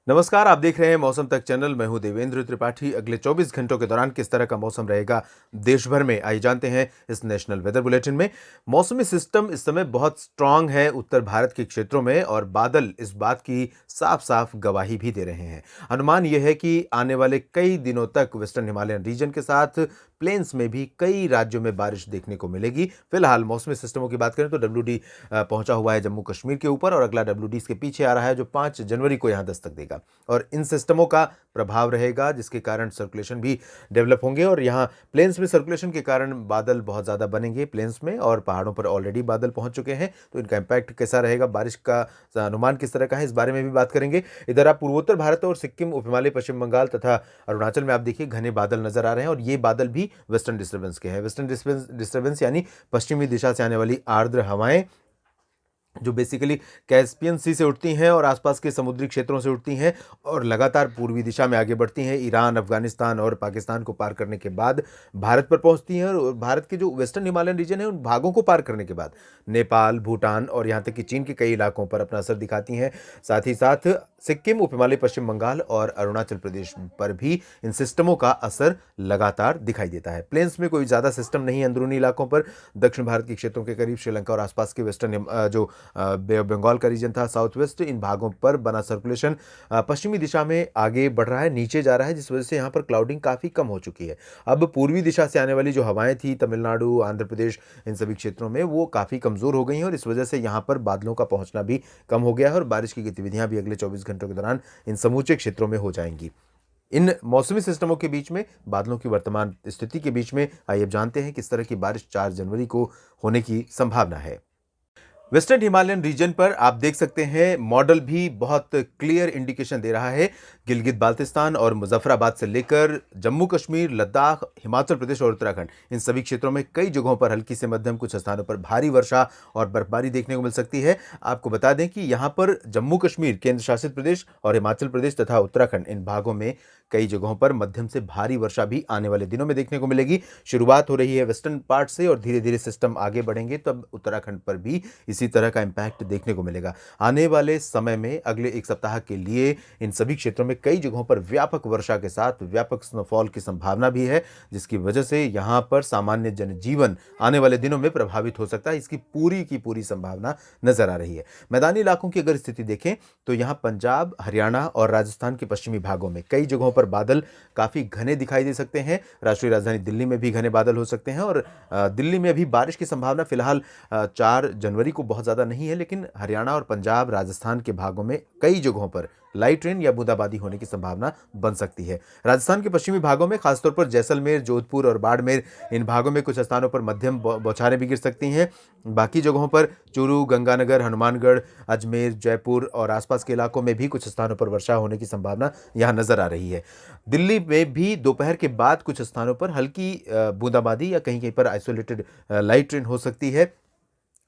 नमस्कार, आप देख रहे हैं मौसम तक चैनल। मैं हूं देवेंद्र त्रिपाठी। अगले 24 घंटों के दौरान किस तरह का मौसम रहेगा देश भर में, आइए जानते हैं इस नेशनल वेदर बुलेटिन में। मौसमी सिस्टम इस समय बहुत स्ट्रांग है उत्तर भारत के क्षेत्रों में, और बादल इस बात की साफ साफ गवाही भी दे रहे हैं। अनुमान यह है कि आने वाले कई दिनों तक वेस्टर्न हिमालयन रीजन के साथ प्लेन्स में भी कई राज्यों में बारिश देखने को मिलेगी। फिलहाल मौसमी सिस्टमों की बात करें तो WD पहुंचा हुआ है जम्मू कश्मीर के ऊपर, और अगला WD इसके पीछे आ रहा है जो 5 जनवरी को यहां दस्तक देगा। और इन सिस्टमों का प्रभाव रहेगा जिसके कारण सर्कुलेशन भी डेवलप होंगे, और यहाँ प्लेन्स में सर्कुलेशन के कारण बादल बहुत ज़्यादा बनेंगे प्लेन्स में, और पहाड़ों पर ऑलरेडी बादल पहुंच चुके हैं। तो इनका इम्पैक्ट कैसा रहेगा, बारिश का अनुमान किस तरह का है, इस बारे में भी बात करेंगे। इधर आप पूर्वोत्तर भारत और सिक्किम, उप हिमालय, पश्चिम बंगाल तथा अरुणाचल में आप देखिए घने बादल नजर आ रहे हैं, और ये बादल भी वेस्टर्न डिस्टर्बेंस के हैं। वेस्टर्न डिस्टर्बेंस यानी पश्चिमी दिशा से आने वाली आर्द्र हवाएं जो बेसिकली कैस्पियन सी से उठती हैं और आसपास के समुद्री क्षेत्रों से उठती हैं, और लगातार पूर्वी दिशा में आगे बढ़ती हैं। ईरान, अफगानिस्तान और पाकिस्तान को पार करने के बाद भारत पर पहुंचती हैं, और भारत के जो वेस्टर्न हिमालयन रीजन है उन भागों को पार करने के बाद नेपाल, भूटान और यहाँ तक कि चीन के कई इलाकों पर अपना असर दिखाती हैं। साथ ही साथ सिक्किम, उप हिमालय, पश्चिम बंगाल और अरुणाचल प्रदेश पर भी इन सिस्टमों का असर लगातार दिखाई देता है। प्लेन्स में कोई ज़्यादा सिस्टम नहीं है। अंदरूनी इलाकों पर दक्षिण भारत के क्षेत्रों के करीब श्रीलंका और आसपास के वेस्टर्न जो बे ऑफ बंगाल का रीजन था, साउथ वेस्ट, इन भागों पर बना सर्कुलेशन पश्चिमी दिशा में आगे बढ़ रहा है, नीचे जा रहा है, जिस वजह से यहाँ पर क्लाउडिंग काफ़ी कम हो चुकी है। अब पूर्वी दिशा से आने वाली जो हवाएं थी तमिलनाडु, आंध्र प्रदेश, इन सभी क्षेत्रों में वो काफ़ी कमज़ोर हो गई हैं, और इस वजह से यहाँ पर बादलों का पहुँचना भी कम हो गया है, और बारिश की गतिविधियाँ भी अगले 24 घंटों के दौरान इन समूचे क्षेत्रों में हो जाएंगी। इन मौसमी सिस्टमों के बीच में, बादलों की वर्तमान स्थिति के बीच में, आइए अब जानते हैं किस तरह की बारिश 4 जनवरी को होने की संभावना है। वेस्टर्न हिमालयन रीजन पर आप देख सकते हैं मॉडल भी बहुत क्लियर इंडिकेशन दे रहा है। गिलगित बाल्टिस्तान और मुजफ्फराबाद से लेकर जम्मू कश्मीर, लद्दाख, हिमाचल प्रदेश और उत्तराखंड, इन सभी क्षेत्रों में कई जगहों पर हल्की से मध्यम, कुछ स्थानों पर भारी वर्षा और बर्फबारी देखने को मिल सकती है। आपको बता दें कि यहाँ पर जम्मू कश्मीर, केंद्र शासित प्रदेश और हिमाचल प्रदेश तथा उत्तराखंड, इन भागों में कई जगहों पर मध्यम से भारी वर्षा भी आने वाले दिनों में देखने को मिलेगी। शुरुआत हो रही है वेस्टर्न पार्ट से, और धीरे धीरे सिस्टम आगे बढ़ेंगे तब उत्तराखंड पर भी इसी तरह का इंपैक्ट देखने को मिलेगा। आने वाले समय में अगले एक सप्ताह के लिए इन सभी क्षेत्रों में कई जगहों पर व्यापक वर्षा के साथ व्यापक स्नोफॉल की संभावना भी है, जिसकी वजह से यहां पर सामान्य जनजीवन आने वाले दिनों में प्रभावित हो सकता है। इसकी पूरी की पूरी संभावना नजर आ रही है। मैदानी इलाकों की अगर स्थिति देखें तो यहां पंजाब, हरियाणा और राजस्थान के पश्चिमी भागों में कई जगहों पर बादल काफी घने दिखाई दे सकते हैं। राष्ट्रीय राजधानी दिल्ली में भी घने बादल हो सकते हैं, और दिल्ली में अभी बारिश की संभावना फिलहाल 4 जनवरी को बहुत ज़्यादा नहीं है, लेकिन हरियाणा और पंजाब, राजस्थान के भागों में कई जगहों पर लाइट रेन या बूंदाबांदी होने की संभावना बन सकती है। राजस्थान के पश्चिमी भागों में खासतौर पर जैसलमेर, जोधपुर और बाड़मेर, इन भागों में कुछ स्थानों पर मध्यम बौछारें भी गिर सकती हैं। बाकी जगहों पर चूरू, गंगानगर, हनुमानगढ़, अजमेर, जयपुर और आसपास के इलाकों में भी कुछ स्थानों पर वर्षा होने की संभावना यहाँ नजर आ रही है। दिल्ली में भी दोपहर के बाद कुछ स्थानों पर हल्की बूंदाबांदी या कहीं कहीं पर आइसोलेटेड लाइट रेन हो सकती है।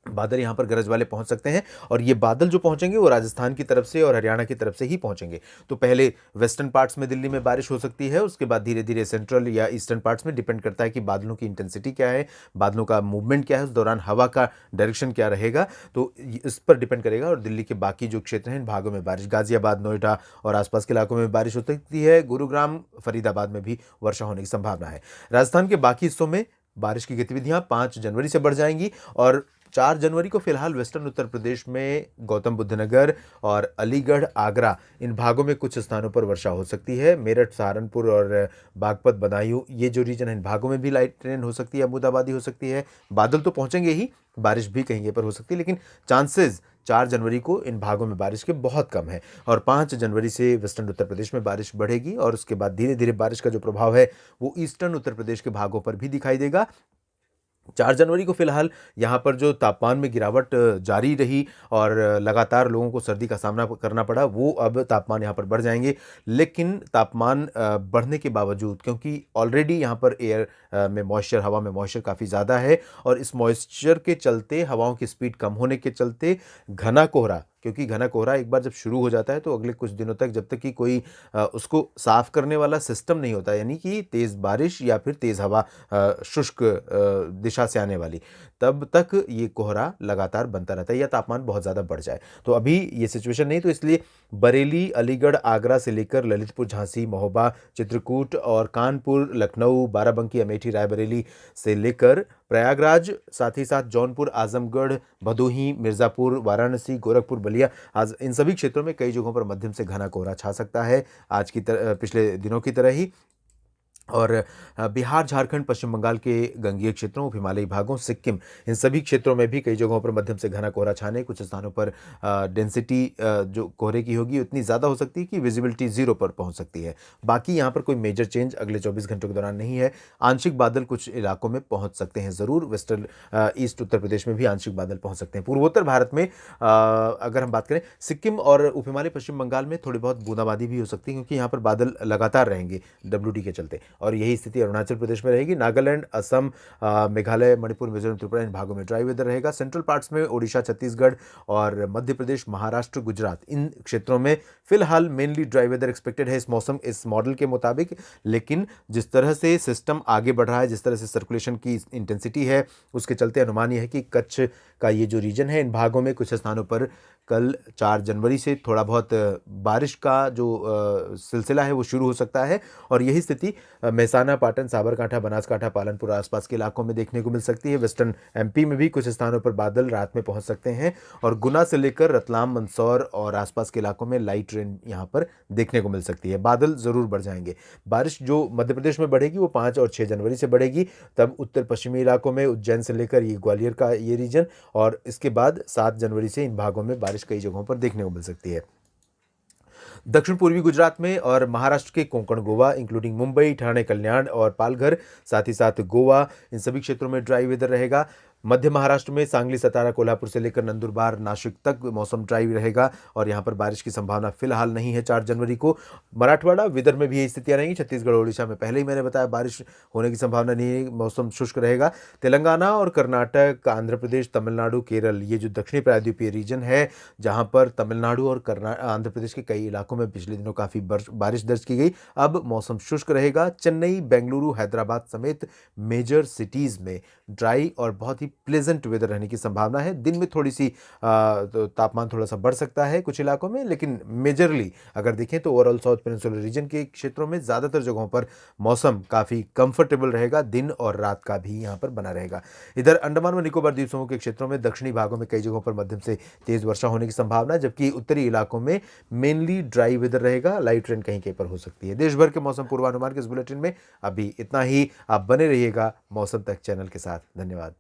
बादल यहाँ पर गरज वाले पहुंच सकते हैं, और ये बादल जो पहुंचेंगे वो राजस्थान की तरफ से और हरियाणा की तरफ से ही पहुंचेंगे। तो पहले वेस्टर्न पार्ट्स में दिल्ली में बारिश हो सकती है, उसके बाद धीरे धीरे सेंट्रल या ईस्टर्न पार्ट्स में, डिपेंड करता है कि बादलों की इंटेंसिटी क्या है, बादलों का मूवमेंट क्या है, उस दौरान हवा का डायरेक्शन क्या रहेगा, तो इस पर डिपेंड करेगा। और दिल्ली के बाकी जो क्षेत्र हैं इन भागों में बारिश, गाजियाबाद, नोएडा और आसपास के इलाकों में बारिश हो सकती है। गुरुग्राम, फरीदाबाद में भी वर्षा होने की संभावना है। राजस्थान के बाकी हिस्सों में बारिश की गतिविधियां 5 जनवरी से बढ़ जाएंगी, और 4 जनवरी को फिलहाल वेस्टर्न उत्तर प्रदेश में गौतम बुद्ध नगर और अलीगढ़, आगरा, इन भागों में कुछ स्थानों पर वर्षा हो सकती है। मेरठ, सहारनपुर और बागपत, बदायूं, ये जो रीजन है इन भागों में भी लाइट रेन हो सकती है, बूंदाबांदी हो सकती है। बादल तो पहुंचेंगे ही, बारिश भी कहीं पर हो सकती है, लेकिन चांसेस 4 जनवरी को इन भागों में बारिश के बहुत कम है। और 5 जनवरी से वेस्टर्न उत्तर प्रदेश में बारिश बढ़ेगी, और उसके बाद धीरे धीरे बारिश का जो प्रभाव है वो ईस्टर्न उत्तर प्रदेश के भागों पर भी दिखाई देगा। 4 जनवरी को फिलहाल यहाँ पर जो तापमान में गिरावट जारी रही और लगातार लोगों को सर्दी का सामना करना पड़ा, वो अब तापमान यहाँ पर बढ़ जाएंगे। लेकिन तापमान बढ़ने के बावजूद, क्योंकि ऑलरेडी यहाँ पर एयर में मॉइस्चर, हवा में मॉइस्चर काफ़ी ज़्यादा है, और इस मॉइस्चर के चलते, हवाओं की स्पीड कम होने के चलते घना कोहरा, क्योंकि घना कोहरा एक बार जब शुरू हो जाता है तो अगले कुछ दिनों तक, जब तक कि कोई उसको साफ करने वाला सिस्टम नहीं होता, यानी कि तेज़ बारिश या फिर तेज़ हवा शुष्क दिशा से आने वाली, तब तक ये कोहरा लगातार बनता रहता है या तापमान बहुत ज़्यादा बढ़ जाए। तो अभी ये सिचुएशन नहीं, तो इसलिए बरेली, अलीगढ़, आगरा से लेकर ललितपुर, झांसी, महोबा, चित्रकूट और कानपुर, लखनऊ, बाराबंकी, अमेठी, रायबरेली से लेकर प्रयागराज, साथ ही साथ जौनपुर, आजमगढ़, भदोही, मिर्ज़ापुर, वाराणसी, गोरखपुर, बलिया, आज इन सभी क्षेत्रों में कई जगहों पर मध्यम से घना कोहरा छा सकता है, आज की तरह पिछले दिनों की तरह ही। और बिहार, झारखंड, पश्चिम बंगाल के गंगीय क्षेत्रों, उप हिमालयी भागों, सिक्किम, इन सभी क्षेत्रों में भी कई जगहों पर मध्यम से घना कोहरा छाने, कुछ स्थानों पर डेंसिटी जो कोहरे की होगी उतनी ज़्यादा हो सकती है कि विजिबिलिटी 0 पर पहुंच सकती है। बाकी यहाँ पर कोई मेजर चेंज अगले 24 घंटों के दौरान नहीं है। आंशिक बादल कुछ इलाकों में पहुँच सकते हैं ज़रूर, वेस्टर्न ईस्ट उत्तर प्रदेश में भी आंशिक बादल पहुँच सकते हैं। पूर्वोत्तर भारत में अगर हम बात करें, सिक्किम और उप हिमालय पश्चिम बंगाल में थोड़ी बहुत बूंदाबांदी भी हो सकती है, क्योंकि यहाँ पर बादल लगातार रहेंगे WD के चलते, और यही स्थिति अरुणाचल प्रदेश में रहेगी। नागालैंड, असम, मेघालय, मणिपुर, मिजोरम, त्रिपुरा, इन भागों में ड्राई वेदर रहेगा। सेंट्रल पार्ट्स में ओडिशा, छत्तीसगढ़ और मध्य प्रदेश, महाराष्ट्र, गुजरात, इन क्षेत्रों में फिलहाल मेनली ड्राई वेदर एक्सपेक्टेड है इस मॉडल के मुताबिक। लेकिन जिस तरह से सिस्टम आगे बढ़ रहा है, जिस तरह से सर्कुलेशन की इंटेंसिटी है, उसके चलते अनुमान यह है कि कच्छ का ये जो रीजन है, इन भागों में कुछ स्थानों पर कल 4 जनवरी से थोड़ा बहुत बारिश का जो सिलसिला है वो शुरू हो सकता है, और यही स्थिति मेहसाना, पाटन, साबरकांठा, बनासकांठा, पालनपुर, आसपास के इलाकों में देखने को मिल सकती है। वेस्टर्न MP में भी कुछ स्थानों पर बादल रात में पहुंच सकते हैं, और गुना से लेकर रतलाम, मंदसौर और आसपास के इलाकों में लाइट रेन यहाँ पर देखने को मिल सकती है। बादल ज़रूर बढ़ जाएंगे। बारिश जो मध्य प्रदेश में बढ़ेगी वो 5 और 6 जनवरी से बढ़ेगी, तब उत्तर पश्चिमी इलाकों में उज्जैन से लेकर ये ग्वालियर का ये रीजन, और इसके बाद 7 जनवरी से इन भागों में बारिश कई जगहों पर देखने को मिल सकती है। दक्षिण पूर्वी गुजरात में और महाराष्ट्र के कोंकण, गोवा इंक्लूडिंग मुंबई, ठाणे, कल्याण और पालघर, साथ ही साथ गोवा, इन सभी क्षेत्रों में ड्राई वेदर रहेगा। मध्य महाराष्ट्र में सांगली, सतारा, कोल्हापुर से लेकर नंदुरबार, नासिक तक मौसम ड्राई रहेगा, और यहाँ पर बारिश की संभावना फिलहाल नहीं है 4 जनवरी को। मराठवाड़ा, विदर्भ में भी यही स्थितियाँ रहेंगी। छत्तीसगढ़, ओडिशा में पहले ही मैंने बताया बारिश होने की संभावना नहीं है, मौसम शुष्क रहेगा। तेलंगाना और कर्नाटक, आंध्र प्रदेश, तमिलनाडु, केरल, ये जो दक्षिणी प्रायद्वीपीय रीजन है, जहाँ पर तमिलनाडु और आंध्र प्रदेश के कई इलाकों में पिछले दिनों काफ़ी बारिश दर्ज की गई, अब मौसम शुष्क रहेगा। चेन्नई, बेंगलुरु, हैदराबाद समेत मेजर सिटीज़ में ड्राई और बहुत ही प्लेजेंट वेदर रहने की संभावना है। दिन में थोड़ी सी तो तापमान थोड़ा सा बढ़ सकता है कुछ इलाकों में, लेकिन मेजरली अगर देखें तो ओवरऑल साउथ पेनिनसुलर रीजन के क्षेत्रों में ज़्यादातर जगहों पर मौसम काफ़ी कंफर्टेबल रहेगा, दिन और रात का भी यहाँ पर बना रहेगा। इधर अंडमान व निकोबार द्वीप समूह के क्षेत्रों में दक्षिणी भागों में कई जगहों पर मध्यम से तेज़ वर्षा होने की संभावना है, जबकि उत्तरी इलाकों में मेनली ड्राई वेदर रहेगा, लाइट रेन कहीं कहीं पर हो सकती है। देश भर के मौसम पूर्वानुमान के इस बुलेटिन में अभी इतना ही। आप बने रहिएगा मौसम तक चैनल के साथ। धन्यवाद।